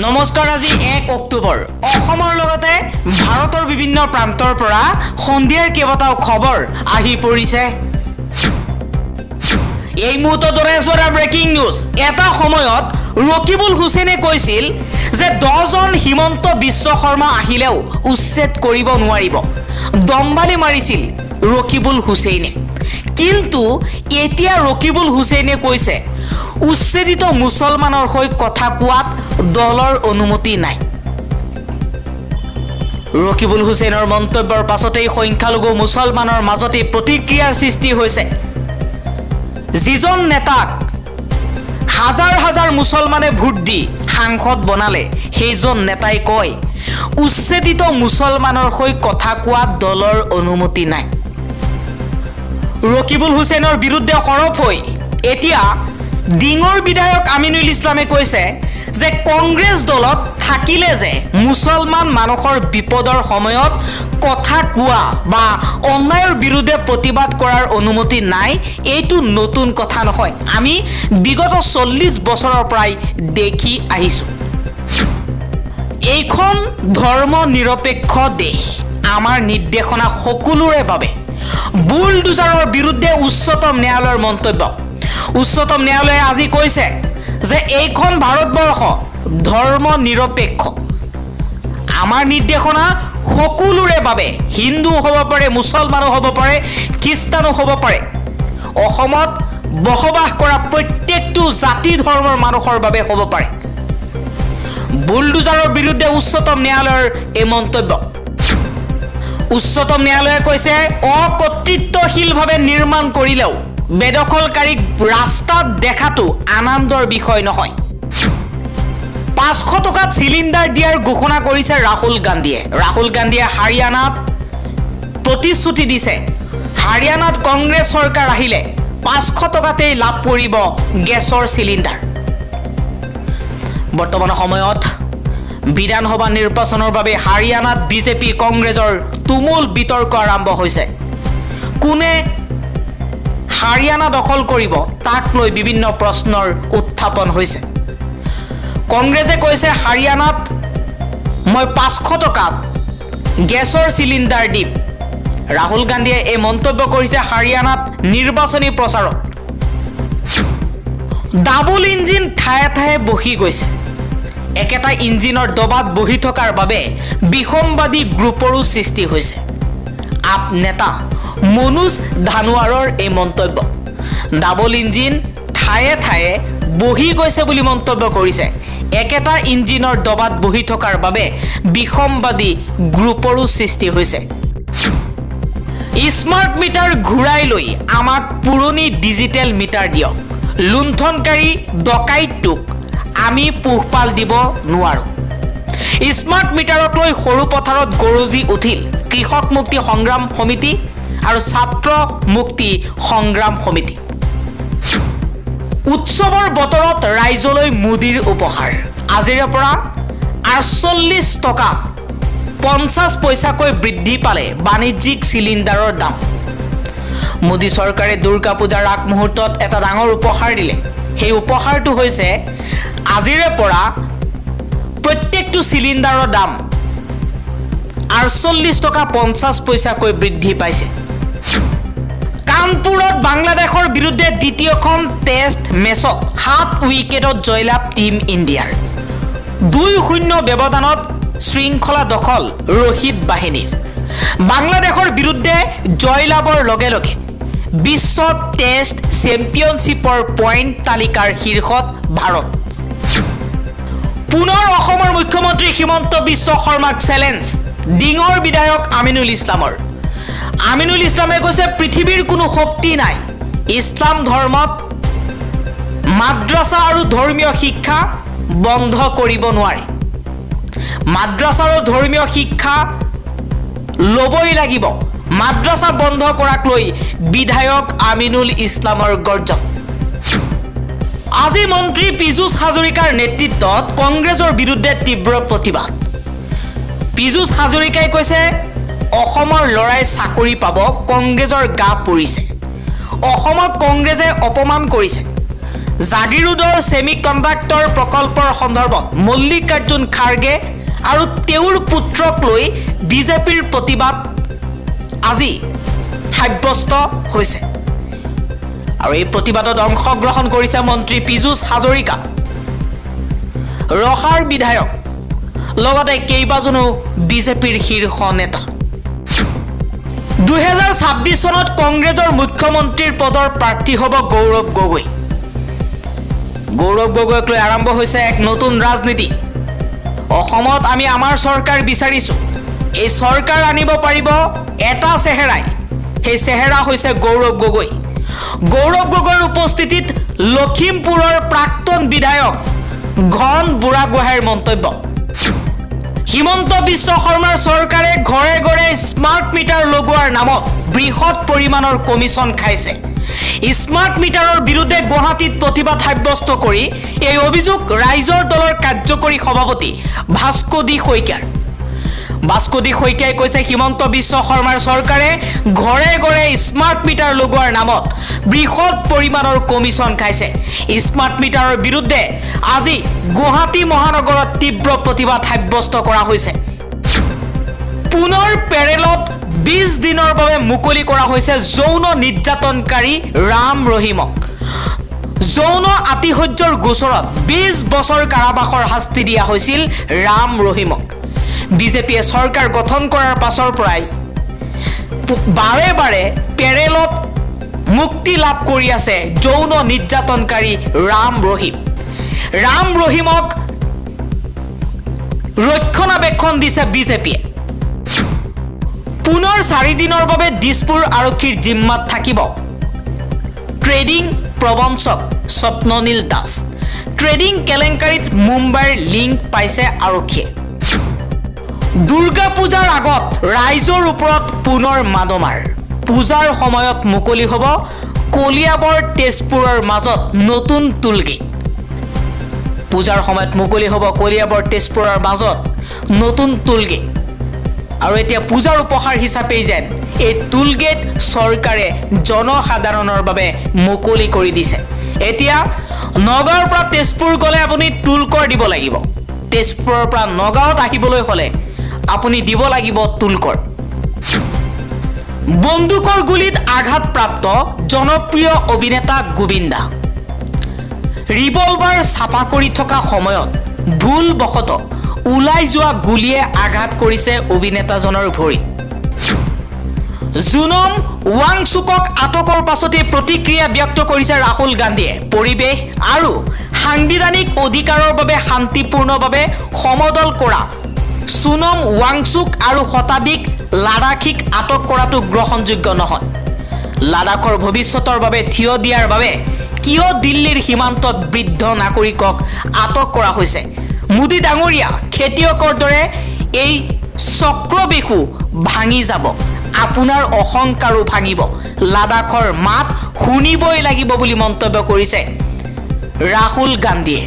নমস্কাৰ। আজি 1 অক্টোবৰ। অসমৰ লগতে ভাৰতৰ বিভিন্ন প্ৰান্তৰ পৰা সন্ধিয়াৰ কেইবাটাও খবৰ আহি পৰিছে। এই মুহূৰ্তত দৰাচৰা ব্ৰেকিং নিউজ। এটা সময়ত ৰকিবুল হুছেইনে কৈছিল যে 10জন হিমন্ত বিশ্ব শৰ্মা আহিলেও উচ্ছেদ কৰিব নোৱাৰিব। দম্বালি মাৰিছিল ৰকিবুল হুছেইনে। কিন্তু এতিয়া ৰকিবুল হুছেইনে কৈছে উচ্ছেদিত মুছলমানৰ হৈ কথা কোৱাত দলৰ অনুমতি নাই। ৰকিবুল হুছেইনৰ মন্তব্যৰ পাছতেই সংখ্যালঘু মুছলমানৰ মাজতে প্ৰতিক্ৰিয়াৰ সৃষ্টি হৈছে। যিজন নেতাক হাজাৰ হাজাৰ মুছলমানে ভোট দি সাংসদ বনালে সেইজন নেতাই কয় উচ্ছেদিত মুছলমানৰ হৈ কথা কোৱাত দলৰ অনুমতি নাই। ৰকিবুল হুছেইনৰ বিৰুদ্ধে সৰব হৈ এতিয়া ডিঙৰ বিধায়ক আমিনুল ইছলামে কৈছে যে কংগ্ৰেছ দলত থাকিলে যে মুছলমান মানুহৰ বিপদৰ সময়ত কথা কোৱা বা অন্যায়ৰ বিৰুদ্ধে প্ৰতিবাদ কৰাৰ অনুমতি নাই। এইটো নতুন কথা নহয়, আমি বিগত 40 বছৰৰ পৰাই দেখি আহিছোঁ। এইখন ধৰ্ম নিৰপেক্ষ দেশ। আমাৰ নিৰ্দেশনা সকলোৰে বাবে। বুলডোজাৰৰ বিৰুদ্ধে উচ্চতম ন্যায়ালয়ৰ মন্তব্য। উচ্চতম ন্যায়ালয়ে আজি কৈছে যে এইখন ভাৰতবৰ্ষ ধৰ্ম নিৰপেক্ষ। আমাৰ নিৰ্দেশনা সকলোৰে বাবে। হিন্দু হ'ব পাৰে, মুছলমানো হ'ব পাৰে, খ্ৰীষ্টানো হ'ব পাৰে। অসমত বসবাস কৰা প্ৰত্যেকটো জাতি ধৰ্মৰ মানুহৰ বাবে হ'ব পাৰে। বুলডোজাৰৰ বিৰুদ্ধে উচ্চতম ন্যায়ালয়ৰ এই মন্তব্য। উচ্চতম ন্যায়ালয়ে কৈছে অকৰ্তৃত্বশীলভাৱে নিৰ্মাণ কৰিলেও বেদখলকাৰীক ৰাস্তাত দেখাটো আনন্দৰ বিষয় নহয়। 500 টকাত চিলিণ্ডাৰ দিয়াৰ ঘোষণা কৰিছে ৰাহুল গান্ধীয়ে। ৰাহুল গান্ধীয়ে হাৰিয়ানাত প্ৰতিশ্ৰুতি দিছে হাৰিয়ানাত কংগ্ৰেছ চৰকাৰ আহিলে 500 টকাতেই লাভ কৰিব গেছৰ চিলিণ্ডাৰ। বৰ্তমান সময়ত বিধানসভা নিৰ্বাচনৰ বাবে হাৰিয়ানাত বিজেপি কংগ্ৰেছৰ তুমুল বিতৰ্ক আৰম্ভ হৈছে। কোনে হাৰিয়ানা দখল কৰিব তাক লৈ বিভিন্ন প্ৰশ্নৰ উত্থাপন হৈছে। কংগ্ৰেছে কৈছে হাৰিয়ানাত মই 500 টকাত গেছৰ চিলিণ্ডাৰ দিম। ৰাহুল গান্ধীয়ে এই মন্তব্য কৰিছে হাৰিয়ানাত নিৰ্বাচনী প্ৰচাৰত। ডাবল ইঞ্জিন ঠায়ে ঠায়ে বহি গৈছে। একেটা ইঞ্জিনৰ দবাত বহি থকাৰ বাবে বিসম্বাদী গ্ৰুপৰো সৃষ্টি হৈছে। আপ নেতা মনোজ ধানোৱাৰৰ এই মন্তব্য। ডাবল ইঞ্জিন ঠায়ে ঠায়ে বহি গৈছে বুলি মন্তব্য কৰিছে। একেটা ইঞ্জিনৰ দবাত বহি থকাৰ বাবে বিসম্বাদী গ্ৰুপৰো সৃষ্টি হৈছে। স্মাৰ্ট মিটাৰ ঘূৰাই লৈ আমাক পুৰণি ডিজিটেল মিটাৰ দিয়ক। লুণ্ঠনকাৰী ডকাইতটোক আমি পোহপাল দিব নোৱাৰোঁ। স্মাৰ্ট মিটাৰক লৈ সৰু পথাৰত গৰজি উঠিল কৃষক মুক্তি সংগ্ৰাম সমিতি আৰু ছাত্ৰ মুক্তি সংগ্ৰাম সমিতি। উৎসৱৰ বতৰত ৰাইজলৈ মোদীৰ উপহাৰ। আজিৰে পৰা 48 টকা 50 পইচাকৈ বৃদ্ধি পালে বাণিজ্যিক চিলিণ্ডাৰৰ দাম। মোদী চৰকাৰে দুৰ্গা পূজাৰ আগমুহূৰ্তত এটা ডাঙৰ উপহাৰ দিলে। সেই উপহাৰটো হৈছে আজিৰে পৰা প্ৰত্যেকটো চিলিণ্ডাৰৰ দাম 48 টকা 50 পইচাকৈ বৃদ্ধি পাইছে। কানপুৰত বাংলাদেশৰ বিৰুদ্ধে দ্বিতীয়খন টেষ্ট মেচত 7 উইকেটত জয়লাভ টীম ইণ্ডিয়াৰ। 2-0 ব্যৱধানত শৃংখলা দখল ৰহিত বাহিনীৰ। বাংলাদেশৰ বিৰুদ্ধে জয়লাভৰ লগে লগে বিশ্ব টেষ্ট চেম্পিয়নশ্বিপৰ পইণ্ট তালিকাৰ শীৰ্ষত ভাৰত। পুনৰ অসমৰ মুখ্যমন্ত্ৰী হিমন্ত বিশ্ব শৰ্মাক চেলেঞ্জ ডিঙৰ বিধায়ক আমিনুল ইছলামৰ। আমিনুল ইছলামে কৈছে পৃথিৱীৰ কোনো শক্তি নাই ইছলাম ধৰ্মত মাদ্ৰাছা আৰু ধৰ্মীয় শিক্ষা বন্ধ কৰিব নোৱাৰে। মাদ্ৰাছা আৰু ধৰ্মীয় শিক্ষা ল'বই লাগিব। মাদ্ৰাছা বন্ধ কৰাক লৈ বিধায়ক আমিনুল ইছলামৰ গৰ্জন। আজি মন্ত্ৰী পীযুষ হাজৰিকাৰ নেতৃত্বত কংগ্ৰেছৰ বিৰুদ্ধে তীব্ৰ প্ৰতিবাদ। পীযুষ হাজৰিকাই কৈছে অসমৰ ল'ৰাই চাকৰি পাব কংগ্ৰেছৰ গা পৰিছে। অসমক কংগ্ৰেছে অপমান কৰিছে। জাগিৰোডৰ ছেমি কণ্ডাক্টৰ প্ৰকল্পৰ সন্দৰ্ভত মল্লিকাৰ্জুন খাৰ্গে আৰু তেওঁৰ পুত্ৰক লৈ বিজেপিৰ প্ৰতিবাদ আজি সাব্যস্ত হৈছে আৰু এই প্ৰতিবাদত অংশগ্ৰহণ কৰিছে মন্ত্ৰী পীযুষ হাজৰিকা, ৰহাৰ বিধায়ক, লগতে কেইবাজনো বিজেপিৰ শীৰ্ষ নেতা। 2026 চনত কংগ্ৰেছৰ মুখ্যমন্ত্ৰীৰ পদৰ প্ৰাৰ্থী হ'ব গৌৰৱ গগৈ। গৌৰৱ গগৈক লৈ আৰম্ভ হৈছে এক নতুন ৰাজনীতি। অসমত আমি আমাৰ চৰকাৰ বিচাৰিছোঁ। এই চৰকাৰ আনিব পাৰিব এটা চেহেৰাই, সেই চেহেৰা হৈছে গৌৰৱ গগৈ। গৌৰৱ গগৈৰ উপস্থিতিত লখিমপুৰৰ প্ৰাক্তন বিধায়ক ঘন বুঢ়াগোহাঁইৰ মন্তব্য। হিমন্ত বিশ্ব শৰ্মাৰ চৰকাৰে ঘৰে ঘৰে স্মাৰ্ট মিটাৰ লগোৱাৰ নামত বৃহৎ পৰিমাণৰ কমিশ্যন খাইছে। স্মাৰ্ট মিটাৰৰ বিৰুদ্ধে গুৱাহাটীত প্ৰতিবাদ সাব্যস্ত কৰি এই অভিযোগ ৰাইজৰ দলৰ কাৰ্যকৰী সভাপতি ভাস্কো শইকীয়াই কৈছে, হিমন্ত বিশ্ব শৰ্মাৰ চৰকাৰে ঘৰে ঘৰে স্মাৰ্ট মিটাৰ লগোৱাৰ নামত বৃহৎ পৰিমাণৰ কমিশ্যন খাইছে। স্মাৰ্ট মিটাৰৰ বিৰুদ্ধে আজি গুৱাহাটী মহানগৰত তীব্ৰ প্ৰতিবাদ সাব্যস্ত কৰা হৈছে। পুনৰ পেৰেলত 20 দিনৰ বাবে মুকলি কৰা হৈছে যৌন নিৰ্যাতনকাৰী ৰাম ৰহিমক। যৌন আতিশয্যৰ গোচৰত 20 বছৰ কাৰাবাসৰ শাস্তি দিয়া হৈছিল ৰাম ৰহিমক। বিজেপিয়ে চৰকাৰ গঠন কৰাৰ পাছৰ পৰাই বাৰে বাৰে পেৰেলত মুক্তি লাভ কৰি আছে যৌন নিৰ্যাতনকাৰী ৰাম ৰহিম। ৰাম ৰহিমক ৰক্ষণাবেক্ষণ দিছে বিজেপিয়ে। পুনৰ 4 দিনৰ বাবে দিছপুৰ আৰক্ষীৰ জিম্মাত থাকিব ট্ৰেডিং প্ৰবঞ্চক স্বপ্ননীল দাস। ট্ৰেডিং কেলেংকাৰীত মুম্বাইৰ লিংক পাইছে আৰক্ষীয়ে। দুৰ্গা পূজাৰ আগত ৰাইজৰ ওপৰত পুনৰ মাদমাৰ। পূজাৰ সময়ত মুকলি হ'ব কলিয়াবৰ তেজপুৰৰ মাজত নতুন টুলগেট। পূজাৰ সময়ত মুকলি হ'ব কলিয়াবৰ তেজপুৰৰ মাজত নতুন টুলগেট। আৰু এতিয়া পূজাৰ উপহাৰ হিচাপে যেন এই টুলগেট চৰকাৰে জনসাধাৰণৰ বাবে মুকলি কৰি দিছে। এতিয়া নগাঁৱৰ পৰা তেজপুৰ গ'লে আপুনি টুল কৰ দিব লাগিব। তেজপুৰৰ পৰা নগাঁৱত আহিবলৈ হ'লে আপুনি দিব লাগিব টুল কৰ। বন্দুকৰ গুলীত আঘাতপ্ৰাপ্ত জনপ্ৰিয় অভিনেতা গোবিন্দা। ৰিভলভাৰ চাফা কৰি থকা সময়ত ভুলবশতঃ ওলাই যোৱা গুলীয়ে আঘাত কৰিছে অভিনেতাজনৰ ভৰিত। জুনম ৱাংচুকক আটকৰ পাছতে প্ৰতিক্ৰিয়া ব্যক্ত কৰিছে ৰাহুল গান্ধীয়ে। পৰিৱেশ আৰু সাংবিধানিক অধিকাৰৰ বাবে শান্তিপূৰ্ণভাৱে সমদল কৰা সোনম ৱাংচুক আৰু শতাধিক লাডাখীক আটক কৰাটো গ্ৰহণযোগ্য নহয়। লাডাখৰ ভৱিষ্যতৰ বাবে থিয় দিয়াৰ বাবে কিয় দিল্লীৰ সীমান্তত বৃদ্ধ নাগৰিকক আটক কৰা হৈছে? মোদী ডাঙৰীয়া, খেতিয়কৰ দৰে এই চক্ৰবেশু ভাঙি যাব, আপোনাৰ অহংকাৰো ভাঙিব। লাডাখৰ মাত শুনিবই লাগিব বুলি মন্তব্য কৰিছে ৰাহুল গান্ধীয়ে।